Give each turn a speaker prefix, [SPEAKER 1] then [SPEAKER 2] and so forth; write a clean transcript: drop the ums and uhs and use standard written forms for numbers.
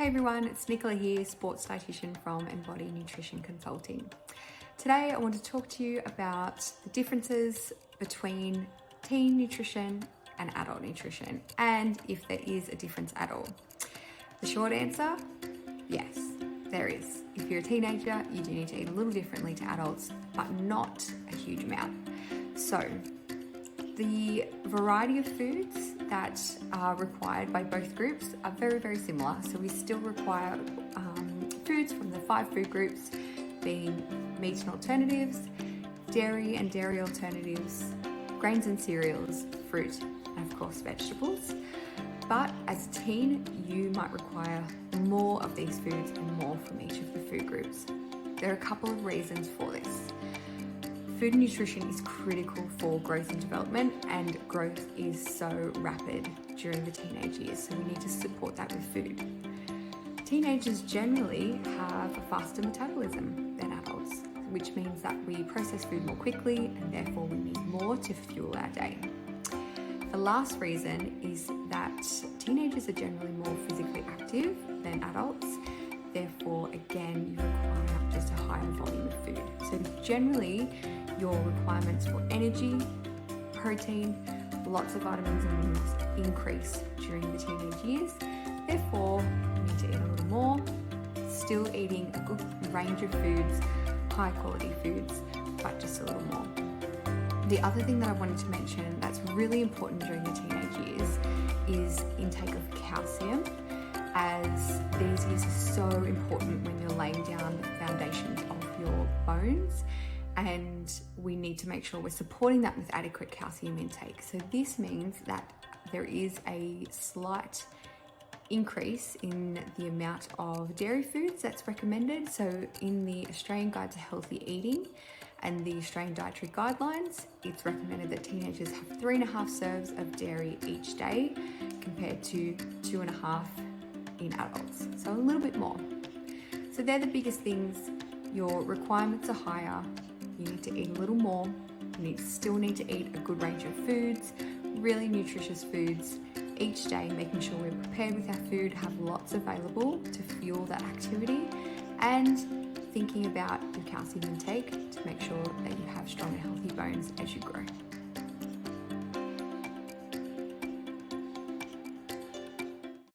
[SPEAKER 1] everyone, it's Nicola here, sports dietitian from Embody Nutrition Consulting. Today I want to talk to you about the differences between teen nutrition and adult nutrition, and if there is a difference at all. The short answer, yes, there is. If you're a teenager, you do need to eat a little differently to adults, but not a huge amount. So, the variety of foods that are required by both groups are very, very similar. So we still require foods from the 5 food groups, being meat and alternatives, dairy and dairy alternatives, grains and cereals, fruit, and of course vegetables. But as a teen, you might require more of these foods and more from each of the food groups. There are a couple of reasons for this. Food and nutrition is critical for growth and development, and growth is so rapid during the teenage years, so we need to support that with food. Teenagers generally have a faster metabolism than adults, which means that we process food more quickly and therefore we need more to fuel our day. The last reason is that teenagers are generally more physically active than adults. Therefore, again, you require just a higher volume of food. So generally, your requirements for energy, protein, lots of vitamins and minerals increase during the teenage years. Therefore, you need to eat a little more, still eating a good range of foods, high quality foods, but just a little more. The other thing that I wanted to mention that's really important during the teenage years is intake of calcium, as these years are so important when you're laying down the foundations of your bones, and we need to make sure we're supporting that with adequate calcium intake. So this means that there is a slight increase in the amount of dairy foods that's recommended. So in the Australian Guide to Healthy Eating and the Australian Dietary Guidelines, it's recommended that teenagers have 3.5 serves of dairy each day compared to 2.5 in adults, so a little bit more. So they're the biggest things. Your requirements are higher, you need to eat a little more, you still need to eat a good range of foods, really nutritious foods each day, making sure we're prepared with our food, have lots available to fuel that activity, and thinking about your calcium intake to make sure that you have strong and healthy bones as you grow.